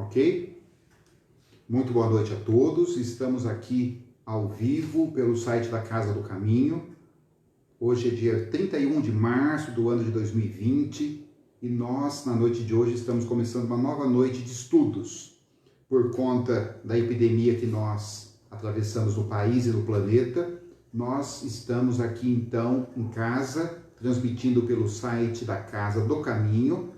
ok? Muito boa noite a todos. Estamos aqui ao vivo pelo site da Casa do Caminho. Hoje é dia 31 de março do ano de 2020 e nós, na noite de hoje, estamos começando uma nova noite de estudos por conta da epidemia que nós atravessamos no país e no planeta. Nós estamos aqui, então, em casa, transmitindo pelo site da Casa do Caminho,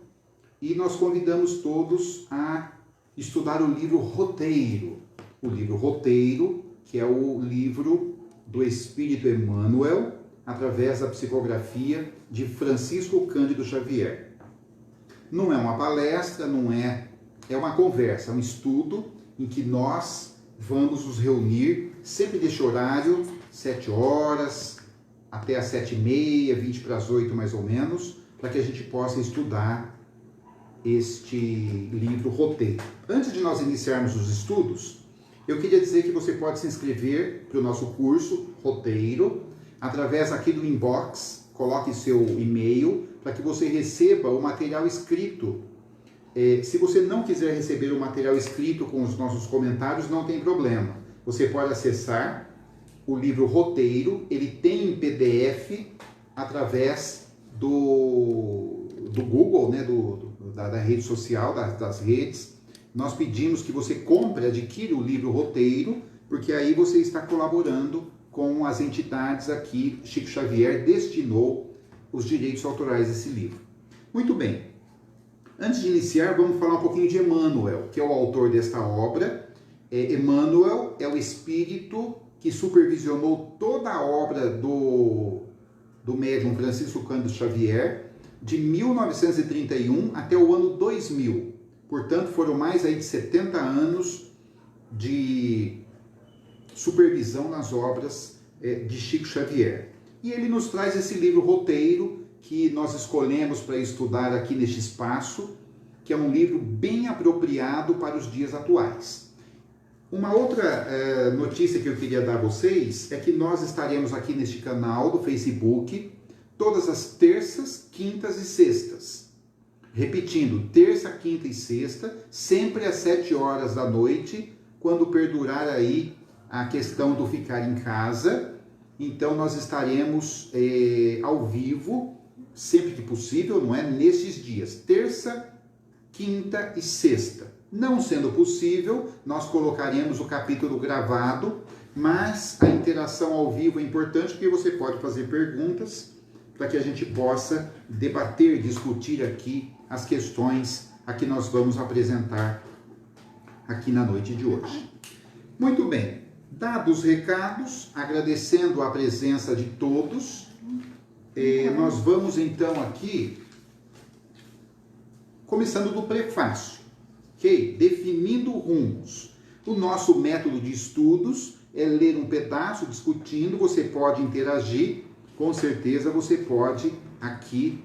e nós convidamos todos a estudar o livro Roteiro. O livro Roteiro, que é o livro do Espírito Emmanuel, através da psicografia de Francisco Cândido Xavier. Não é uma palestra, é uma conversa, é um estudo em que nós vamos nos reunir sempre deste horário, 7 horas, até as 7h30, 20 para as 8 mais ou menos, para que a gente possa estudar este livro Roteiro. Antes de nós iniciarmos os estudos, eu queria dizer que você pode se inscrever para o nosso curso Roteiro, através aqui do inbox, coloque seu e-mail, para que você receba o material escrito. Se você não quiser receber o material escrito com os nossos comentários, não tem problema. Você pode acessar o livro Roteiro, ele tem em PDF através do Google, né, da rede social, das redes. Nós pedimos que você compre, adquira o livro Roteiro, porque aí você está colaborando com as entidades aqui. Chico Xavier destinou os direitos autorais desse livro. Muito bem. Antes de iniciar, vamos falar um pouquinho de Emmanuel, que é o autor desta obra. Emmanuel é o espírito que supervisionou toda a obra do médium Francisco Cândido Xavier, de 1931 até o ano 2000. Portanto, foram mais aí de 70 anos de supervisão nas obras de Chico Xavier. E ele nos traz esse livro Roteiro, que nós escolhemos para estudar aqui neste espaço, que é um livro bem apropriado para os dias atuais. Uma outra notícia que eu queria dar a vocês é que nós estaremos aqui neste canal do Facebook todas as terças, quintas e sextas. Repetindo, terça, quinta e sexta, sempre às 7 horas da noite, quando perdurar aí a questão do ficar em casa. Então nós estaremos ao vivo, sempre que possível, não é? Nesses dias, terça, quinta e sexta. Não sendo possível, nós colocaremos o capítulo gravado, mas a interação ao vivo é importante porque você pode fazer perguntas para que a gente possa debater, discutir aqui as questões a que nós vamos apresentar aqui na noite de hoje. Muito bem, dados os recados, agradecendo a presença de todos, nós vamos então aqui, começando do prefácio. Ok? Definindo rumos. O nosso método de estudos é ler um pedaço, discutindo, você pode interagir, com certeza você pode aqui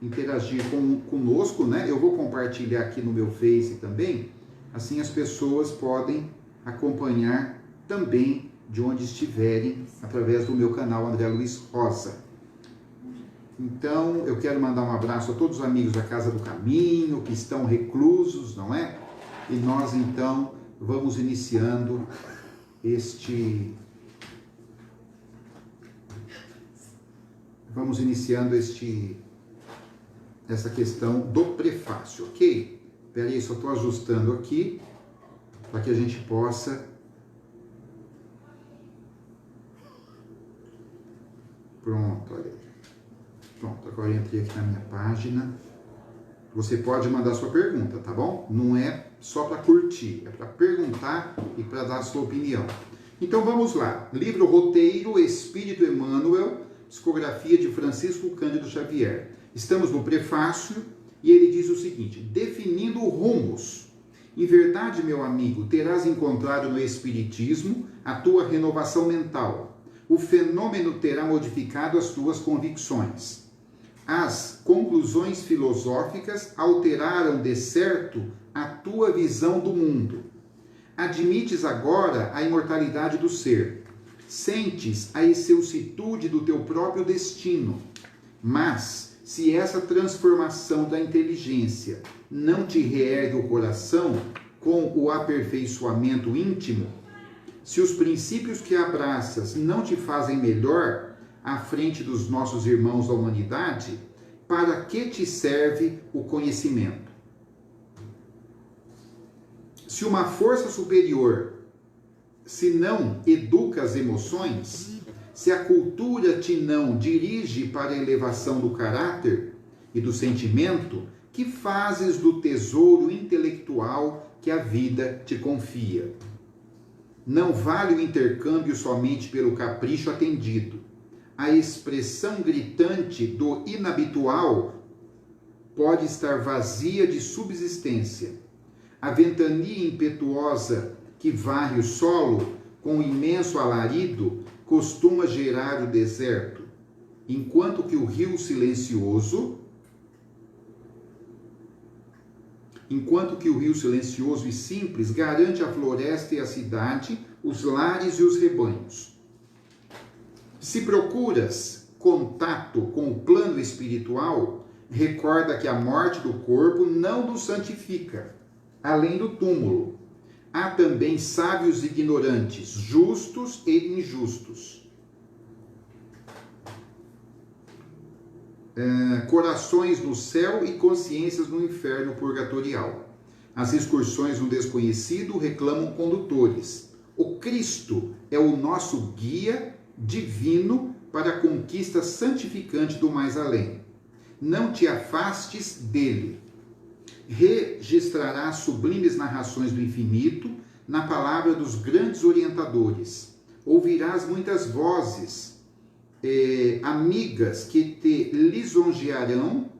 interagir conosco, né? Eu vou compartilhar aqui no meu Face também, assim as pessoas podem acompanhar também de onde estiverem, através do meu canal André Luiz Rosa. Então, eu quero mandar um abraço a todos os amigos da Casa do Caminho, que estão reclusos, não é? E nós, então, vamos iniciando essa questão do prefácio, ok? Espera aí, só estou ajustando aqui, para que a gente possa... Pronto, olha aí. Pronto, agora eu entrei aqui na minha página. Você pode mandar sua pergunta, tá bom? Não é só para curtir, é para perguntar e para dar a sua opinião. Então vamos lá. Livro Roteiro, Espírito Emmanuel, psicografia de Francisco Cândido Xavier. Estamos no prefácio e ele diz o seguinte: definindo rumos. Em verdade, meu amigo, terás encontrado no Espiritismo a tua renovação mental. O fenômeno terá modificado as tuas convicções. As conclusões filosóficas alteraram de certo a tua visão do mundo. Admites agora a imortalidade do ser. Sentes a excelsitude do teu próprio destino. Mas se essa transformação da inteligência não te reergue o coração com o aperfeiçoamento íntimo, se os princípios que abraças não te fazem melhor à frente dos nossos irmãos da humanidade, para que te serve o conhecimento? Se uma força superior, se não educa as emoções, se a cultura te não dirige para a elevação do caráter e do sentimento, que fazes do tesouro intelectual que a vida te confia? Não vale o intercâmbio somente pelo capricho atendido. A expressão gritante do inabitual pode estar vazia de subsistência. A ventania impetuosa que varre o solo com imenso alarido costuma gerar o deserto, enquanto que o rio silencioso e simples garante a floresta e a cidade, os lares e os rebanhos. Se procuras contato com o plano espiritual, recorda que a morte do corpo não nos santifica, além do túmulo. Há também sábios ignorantes, justos e injustos. Corações no céu e consciências no inferno purgatorial. As excursões no desconhecido reclamam condutores. O Cristo é o nosso guia divino para a conquista santificante do mais além. Não te afastes dele. Registrarás sublimes narrações do infinito na palavra dos grandes orientadores. Ouvirás muitas vozes amigas que te lisonjearão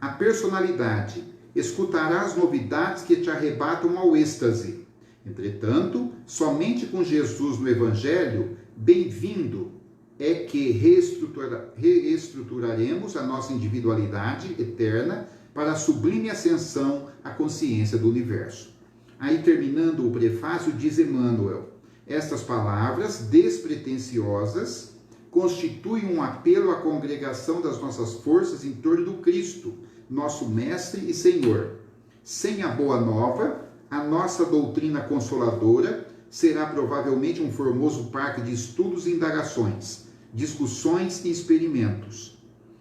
a personalidade. Escutarás novidades que te arrebatam ao êxtase. Entretanto, somente com Jesus no Evangelho, bem-vindo, é que reestruturaremos a nossa individualidade eterna para a sublime ascensão à consciência do universo. Aí, terminando o prefácio, diz Emmanuel: estas palavras despretensiosas constituem um apelo à congregação das nossas forças em torno do Cristo, nosso Mestre e Senhor. Sem a Boa Nova, a nossa doutrina consoladora será provavelmente um formoso parque de estudos e indagações, discussões e experimentos,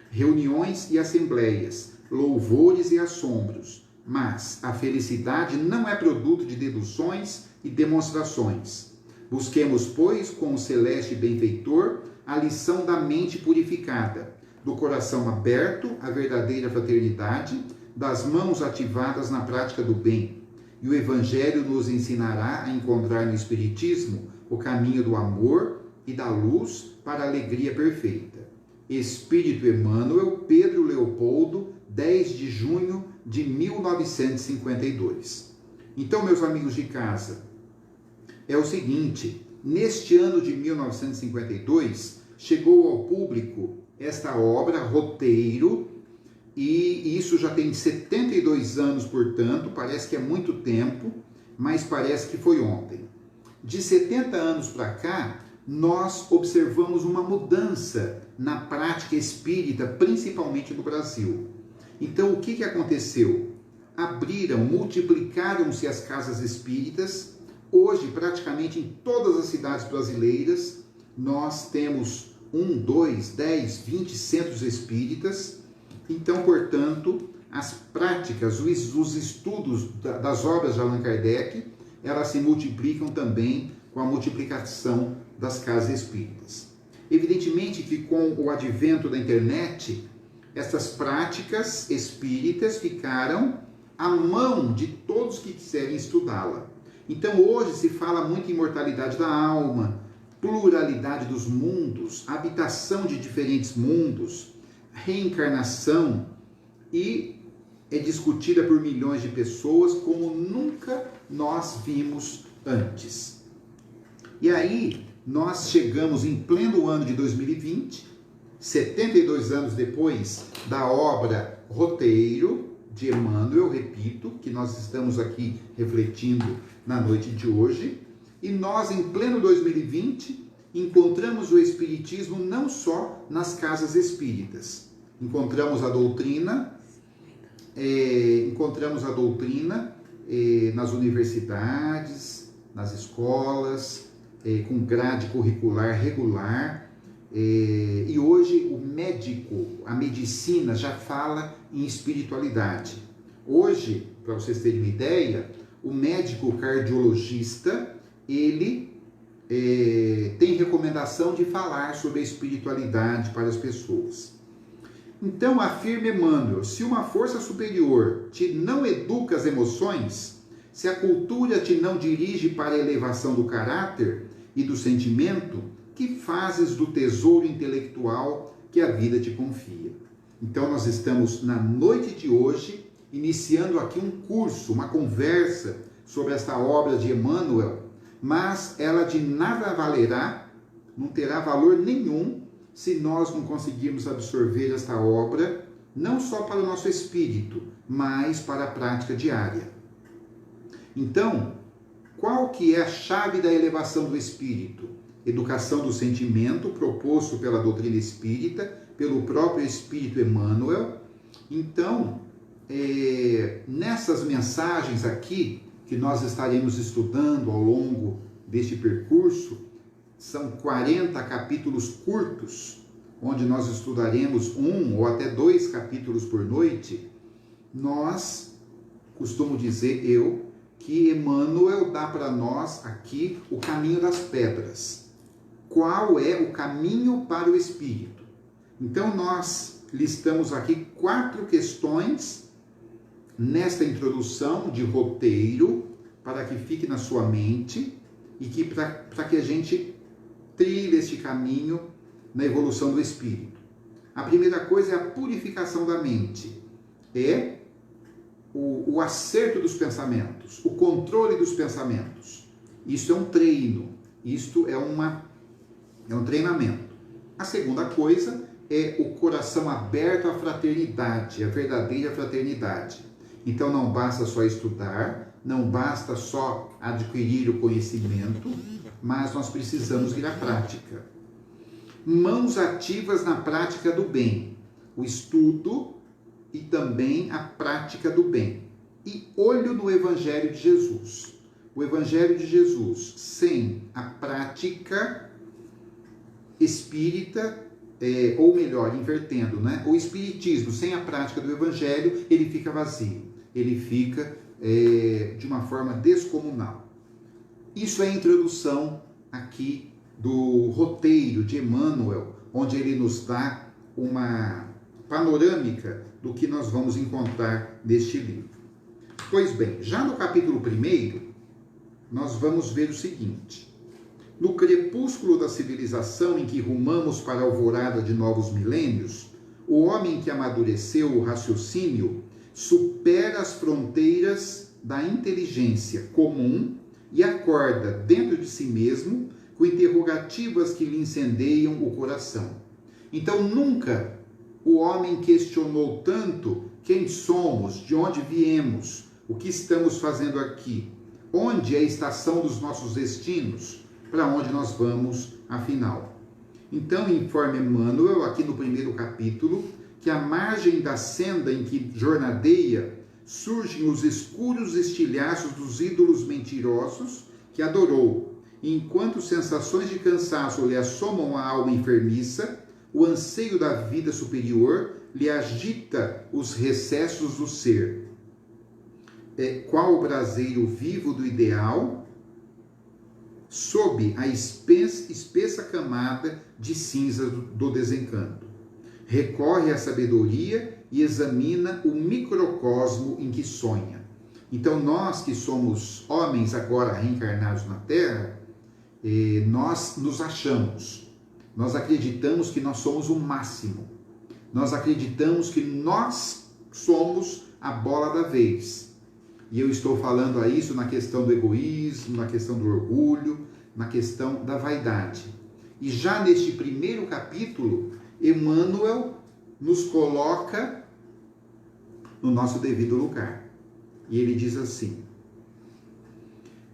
reuniões e assembleias, louvores e assombros. Mas a felicidade não é produto de deduções e demonstrações. Busquemos, pois, com o celeste benfeitor, a lição da mente purificada, do coração aberto à verdadeira fraternidade, das mãos ativadas na prática do bem. E o Evangelho nos ensinará a encontrar no Espiritismo o caminho do amor e da luz para a alegria perfeita. Espírito Emmanuel, Pedro Leopoldo, 10 de junho de 1952. Então, meus amigos de casa, é o seguinte: neste ano de 1952, chegou ao público esta obra, Roteiro, e isso já tem 72 anos, portanto, parece que é muito tempo, mas parece que foi ontem. De 70 anos para cá, nós observamos uma mudança na prática espírita, principalmente no Brasil. Então, o que aconteceu? Multiplicaram-se as casas espíritas. Hoje, praticamente em todas as cidades brasileiras, nós temos 1, 2, 10, 20 centros espíritas. Então, portanto, as práticas, os estudos das obras de Allan Kardec, elas se multiplicam também com a multiplicação das casas espíritas. Evidentemente que com o advento da internet, essas práticas espíritas ficaram à mão de todos que quiserem estudá-la. Então hoje se fala muito em imortalidade da alma, pluralidade dos mundos, habitação de diferentes mundos, reencarnação, e é discutida por milhões de pessoas como nunca nós vimos antes. E aí nós chegamos em pleno ano de 2020, 72 anos depois da obra Roteiro, de Emmanuel, repito, que nós estamos aqui refletindo na noite de hoje, e nós, em pleno 2020, encontramos o Espiritismo não só nas casas espíritas. Encontramos a doutrina nas universidades, nas escolas, com grade curricular regular. E hoje o médico, a medicina já fala em espiritualidade. Hoje, para vocês terem uma ideia, o médico cardiologista, ele tem recomendação de falar sobre a espiritualidade para as pessoas. Então, afirma Emmanuel, se uma força superior te não educa as emoções, se a cultura te não dirige para a elevação do caráter e do sentimento, que fazes do tesouro intelectual que a vida te confia? Então, nós estamos na noite de hoje, iniciando aqui um curso, uma conversa sobre esta obra de Emmanuel, mas ela de nada valerá, não terá valor nenhum, se nós não conseguirmos absorver esta obra, não só para o nosso espírito, mas para a prática diária. Então, qual que é a chave da elevação do espírito? Educação do sentimento, proposto pela doutrina espírita, pelo próprio Espírito Emmanuel. Então, nessas mensagens aqui, que nós estaremos estudando ao longo deste percurso, são 40 capítulos curtos, onde nós estudaremos 1 ou até 2 capítulos por noite. Nós, costumo dizer que Emmanuel dá para nós aqui o caminho das pedras. Qual é o caminho para o espírito? Então, nós listamos aqui 4 questões nesta introdução de roteiro, para que fique na sua mente e que para que a gente trilhe este caminho na evolução do espírito. A primeira coisa é a purificação da mente, o acerto dos pensamentos, o controle dos pensamentos. Isso é um treino, isto é um treinamento. A segunda coisa é o coração aberto à fraternidade, à verdadeira fraternidade. Então não basta só estudar, não basta só adquirir o conhecimento, mas nós precisamos ir à prática. Mãos ativas na prática do bem, o estudo e também a prática do bem. E olho no Evangelho de Jesus. O Evangelho de Jesus, sem a prática espírita, ou melhor, invertendo, né? O espiritismo sem a prática do Evangelho, ele fica vazio, ele fica de uma forma descomunal. Isso é a introdução aqui do roteiro de Emmanuel, onde ele nos dá uma panorâmica do que nós vamos encontrar neste livro. Pois bem, já no capítulo 1, nós vamos ver o seguinte: no crepúsculo da civilização em que rumamos para a alvorada de novos milênios, o homem que amadureceu o raciocínio supera as fronteiras da inteligência comum e acorda dentro de si mesmo com interrogativas que lhe incendeiam o coração. Então nunca o homem questionou tanto quem somos, de onde viemos, o que estamos fazendo aqui, onde é a estação dos nossos destinos, para onde nós vamos afinal. Então informa Emmanuel, aqui no 1º capítulo, que à margem da senda em que jornadeia surgem os escuros estilhaços dos ídolos mentirosos que adorou, e enquanto sensações de cansaço lhe assomam a alma enfermiça, o anseio da vida superior lhe agita os recessos do ser. Qual o braseiro vivo do ideal, sob a espessa camada de cinza do desencanto. Recorre à sabedoria e examina o microcosmo em que sonha. Então nós que somos homens agora reencarnados na Terra, nós nos achamos, nós acreditamos que nós somos o máximo, nós acreditamos que nós somos a bola da vez. E eu estou falando a isso na questão do egoísmo, na questão do orgulho, na questão da vaidade. E já neste 1º capítulo, Emmanuel nos coloca no nosso devido lugar. E ele diz assim: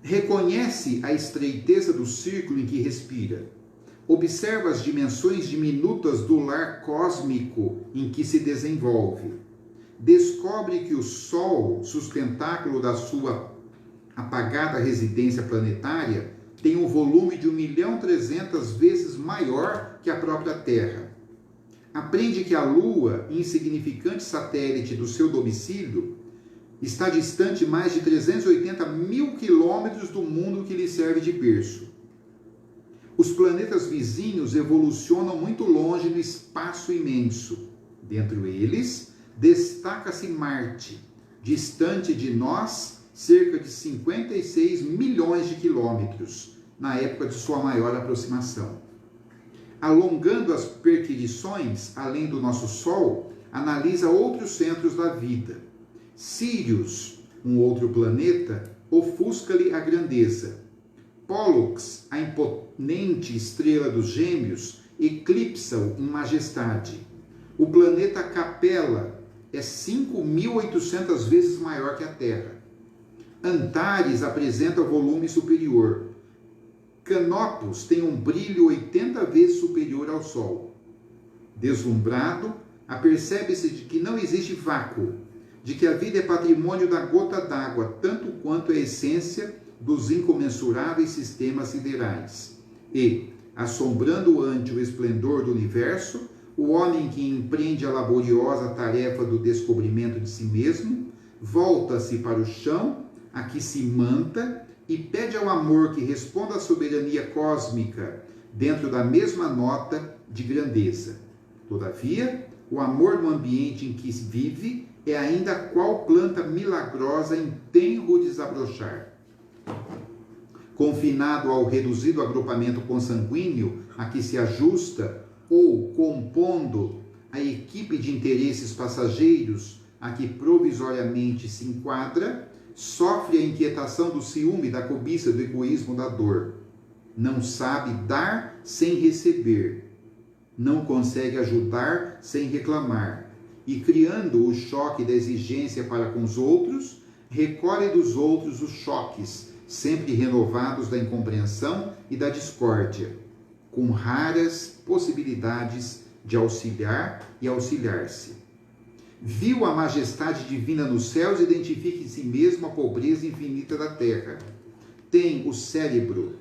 reconhece a estreiteza do círculo em que respira, Observa as dimensões diminutas do lar cósmico em que se desenvolve. Descobre que o Sol, sustentáculo da sua apagada residência planetária, tem um volume de 1.300.000 vezes maior que a própria Terra. Aprende que a Lua, insignificante satélite do seu domicílio, está distante mais de 380.000 quilômetros do mundo que lhe serve de berço. Os planetas vizinhos evolucionam muito longe no espaço imenso. Dentre eles, destaca-se Marte, distante de nós cerca de 56 milhões de quilômetros, na época de sua maior aproximação. Alongando as perquisições, além do nosso Sol, analisa outros centros da vida. Sirius, um outro planeta, ofusca-lhe a grandeza. Pólux, a imponente estrela dos Gêmeos, eclipsa-o em majestade. O planeta Capella é 5.800 vezes maior que a Terra. Antares apresenta volume superior. Canopus tem um brilho 80 vezes superior ao Sol. Deslumbrado, apercebe-se de que não existe vácuo, de que a vida é patrimônio da gota d'água, tanto quanto a essência dos incomensuráveis sistemas siderais. E, assombrando ante o esplendor do universo, o homem que empreende a laboriosa tarefa do descobrimento de si mesmo, volta-se para o chão, a que se manta, e pede ao amor que responda à soberania cósmica, dentro da mesma nota de grandeza. Todavia, o amor no ambiente em que vive é ainda qual planta milagrosa em tenro desabrochar. Confinado ao reduzido agrupamento consanguíneo a que se ajusta, ou compondo a equipe de interesses passageiros a que provisoriamente se enquadra, sofre a inquietação do ciúme, da cobiça, do egoísmo, da dor. Não sabe dar sem receber. Não consegue ajudar sem reclamar. E criando o choque da exigência para com os outros, recolhe dos outros os choques, sempre renovados da incompreensão e da discórdia, com raras possibilidades de auxiliar e auxiliar-se. Viu a majestade divina nos céus e identifica em si mesmo a pobreza infinita da terra. Tem o cérebro...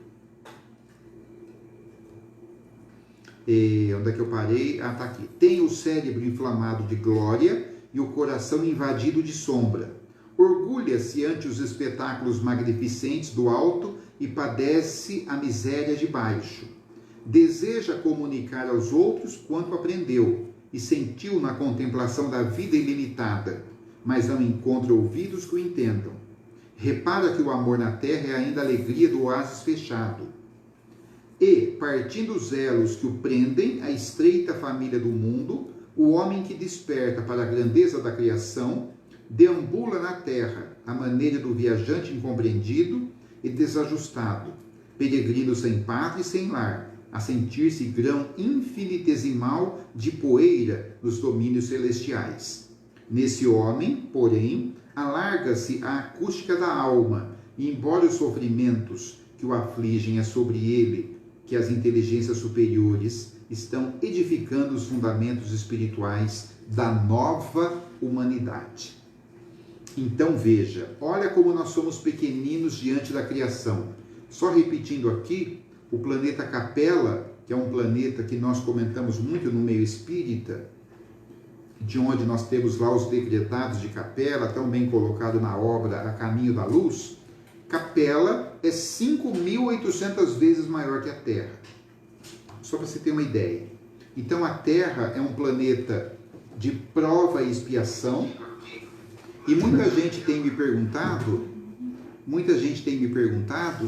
onde é que eu parei? Ah, está aqui. Tem o cérebro inflamado de glória e o coração invadido de sombra. Orgulha-se ante os espetáculos magnificentes do alto e padece a miséria de baixo. Deseja comunicar aos outros quanto aprendeu e sentiu na contemplação da vida ilimitada, mas não encontra ouvidos que o entendam. Repara que o amor na terra é ainda a alegria do oásis fechado. E, partindo os elos que o prendem à estreita família do mundo, o homem que desperta para a grandeza da criação deambula na terra, à maneira do viajante incompreendido e desajustado, peregrino sem pátria e sem lar, a sentir-se grão infinitesimal de poeira nos domínios celestiais. Nesse homem, porém, alarga-se a acústica da alma, e embora os sofrimentos que o afligem é sobre ele que as inteligências superiores estão edificando os fundamentos espirituais da nova humanidade. Então veja, olha como nós somos pequeninos diante da criação. Só repetindo aqui, o planeta Capella, que é um planeta que nós comentamos muito no meio espírita, de onde nós temos lá os decretados de Capella, tão bem colocado na obra A Caminho da Luz. Capella é 5.800 vezes maior que a Terra. Só para você ter uma ideia. Então a Terra é um planeta de prova e expiação. E muita gente tem me perguntado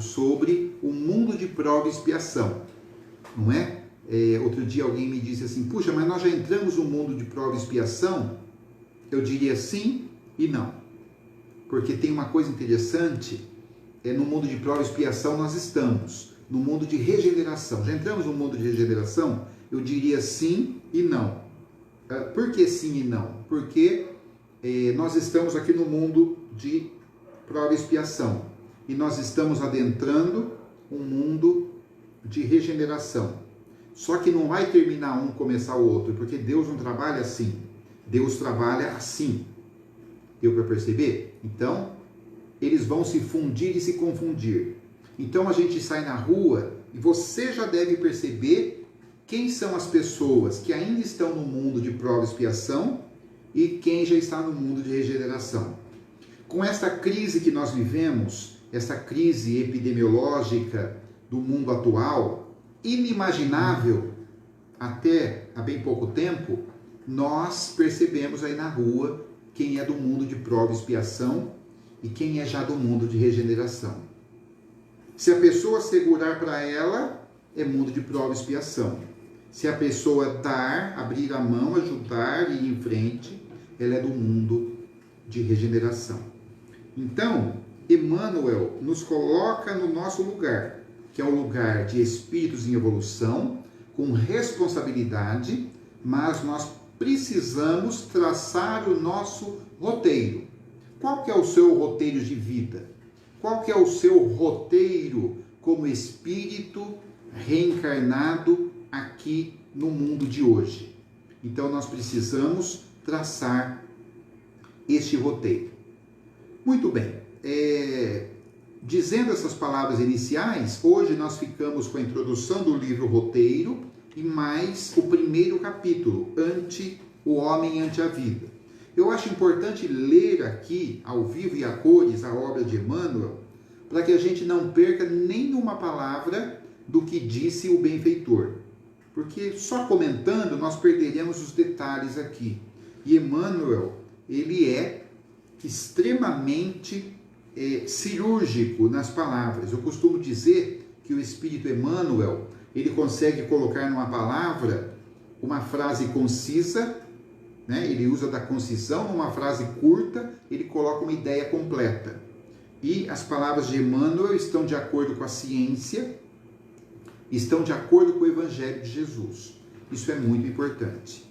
sobre o mundo de prova e expiação, não é? Outro dia alguém me disse assim, puxa, mas nós já entramos no mundo de prova e expiação? Eu diria sim e não. Porque tem uma coisa interessante, no mundo de prova e expiação nós estamos, no mundo de regeneração. Já entramos no mundo de regeneração? Eu diria sim e não. Por que sim e não? Porque nós estamos aqui no mundo de prova e expiação e nós estamos adentrando um mundo de regeneração. Só que não vai terminar um, começar o outro, porque Deus não trabalha assim. Deus trabalha assim. Deu para perceber? Então, eles vão se fundir e se confundir. Então, a gente sai na rua e você já deve perceber quem são as pessoas que ainda estão no mundo de prova e expiação e quem já está no mundo de regeneração. Com esta crise que nós vivemos, essa crise epidemiológica do mundo atual, inimaginável até há bem pouco tempo, nós percebemos aí na rua quem é do mundo de prova e expiação e quem é já do mundo de regeneração. Se a pessoa segurar para ela, é mundo de prova e expiação. Se a pessoa dar, abrir a mão, ajudar e ir em frente, ela é do mundo de regeneração. Então, Emmanuel nos coloca no nosso lugar, que é um lugar de espíritos em evolução, com responsabilidade, mas nós precisamos traçar o nosso roteiro. Qual que é o seu roteiro de vida? Qual que é o seu roteiro como espírito reencarnado aqui no mundo de hoje? Então nós precisamos traçar este roteiro. Muito bem, dizendo essas palavras iniciais, hoje nós ficamos com a introdução do livro Roteiro e mais o primeiro capítulo, O Homem ante a Vida. Eu acho importante ler aqui, ao vivo e a cores, a obra de Emmanuel, para que a gente não perca nenhuma palavra do que disse o benfeitor. Porque só comentando nós perderemos os detalhes aqui. E Emmanuel, ele é extremamente cirúrgico nas palavras. Eu costumo dizer que o Espírito Emmanuel, ele consegue colocar numa palavra uma frase concisa, né? Ele usa da concisão, numa frase curta, ele coloca uma ideia completa. E as palavras de Emmanuel estão de acordo com a ciência, estão de acordo com o Evangelho de Jesus. Isso é muito importante.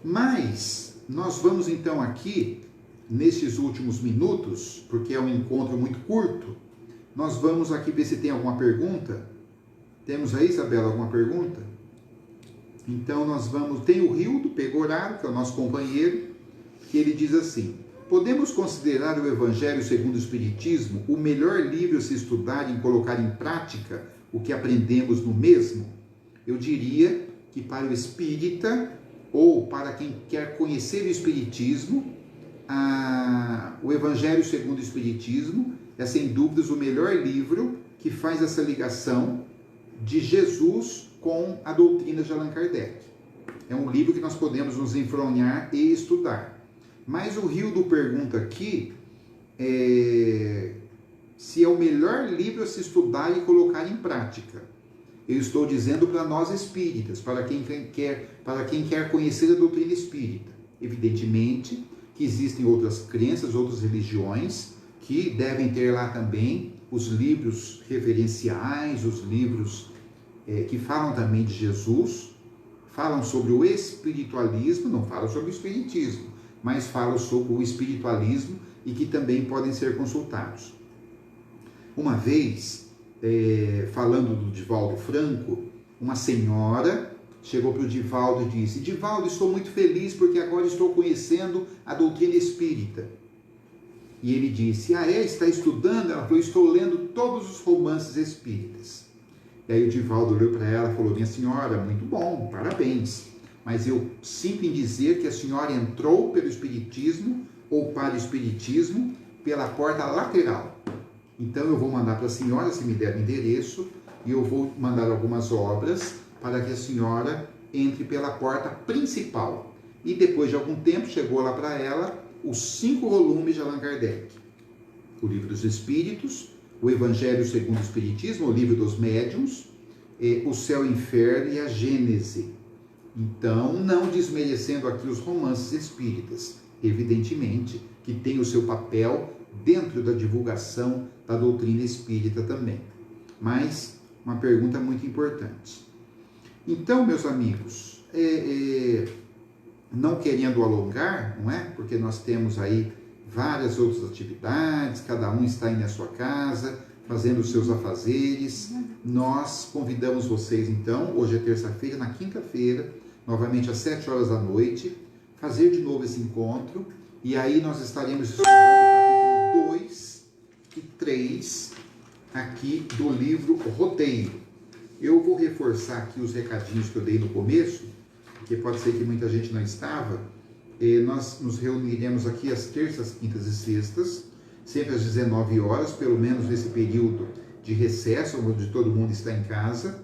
Mas nós vamos então aqui, nesses últimos minutos, porque é um encontro muito curto, nós vamos aqui ver se tem alguma pergunta. Temos aí, Isabela, alguma pergunta? Então nós vamos... Tem o Rildo Pegoraro, que é o nosso companheiro, que ele diz assim: podemos considerar o Evangelho segundo o Espiritismo o melhor livro a se estudar e colocar em prática o que aprendemos no mesmo? Eu diria que para o espírita, ou para quem quer conhecer o Espiritismo, o Evangelho segundo o Espiritismo é sem dúvidas o melhor livro que faz essa ligação de Jesus com a doutrina de Allan Kardec. É um livro que nós podemos nos enfronhar e estudar. Mas o Rildo pergunta aqui se é o melhor livro a se estudar e colocar em prática. Eu estou dizendo para nós espíritas, para quem quer conhecer a doutrina espírita. Evidentemente que existem outras crenças, outras religiões, que devem ter lá também os livros referenciais, os livros que falam também de Jesus, falam sobre o espiritualismo, não falam sobre o espiritismo, mas falam sobre o espiritualismo e que também podem ser consultados. Uma vez, falando do Divaldo Franco, uma senhora chegou para o Divaldo e disse: Divaldo, estou muito feliz porque agora estou conhecendo a doutrina espírita. E ele disse: está estudando? Ela falou: estou lendo todos os romances espíritas. E aí o Divaldo olhou para ela e falou: minha senhora, muito bom, parabéns. Mas eu sinto em dizer que a senhora entrou pelo espiritismo ou para o espiritismo pela porta lateral. Então eu vou mandar para a senhora, se me der o endereço, e eu vou mandar algumas obras para que a senhora entre pela porta principal. E depois de algum tempo chegou lá para ela os 5 volumes de Allan Kardec. O Livro dos Espíritos, o Evangelho segundo o Espiritismo, o Livro dos Médiuns, o Céu e o Inferno e a Gênese. Então, não desmerecendo aqui os romances espíritas, evidentemente que tem o seu papel dentro da divulgação da doutrina espírita também. Mas, uma pergunta muito importante. Então, meus amigos, não querendo alongar, não é? Porque nós temos aí várias outras atividades, cada um está aí na sua casa, fazendo os seus afazeres. Nós convidamos vocês, então, hoje é terça-feira, na quinta-feira, novamente às 7 horas da noite, fazer de novo esse encontro, e aí nós estaremos estudando o capítulo 2 e 3 aqui do livro Roteiro. Eu vou reforçar aqui os recadinhos que eu dei no começo, porque pode ser que muita gente não estava. Nós nos reuniremos aqui às terças, quintas e sextas, sempre às 19 horas, pelo menos nesse período de recesso, onde todo mundo está em casa.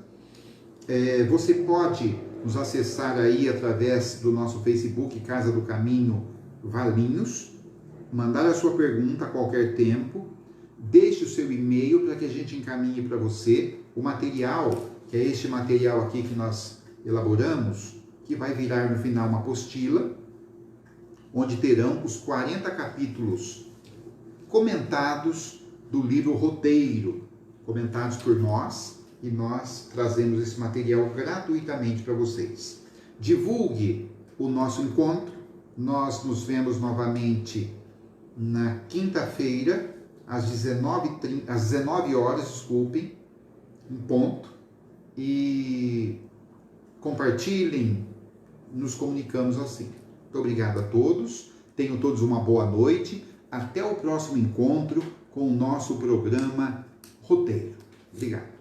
Você pode nos acessar aí através do nosso Facebook, Casa do Caminho Valinhos, mandar a sua pergunta a qualquer tempo, deixe o seu e-mail para que a gente encaminhe para você o material, que é este material aqui que nós elaboramos, que vai virar no final uma apostila, onde terão os 40 capítulos comentados do livro Roteiro, comentados por nós, e nós trazemos esse material gratuitamente para vocês. Divulgue o nosso encontro. Nós nos vemos novamente na quinta-feira, às 19 horas, em ponto. E compartilhem, nos comunicamos assim. Muito obrigado a todos. Tenham todos uma boa noite. Até o próximo encontro com o nosso programa Roteiro. Obrigado.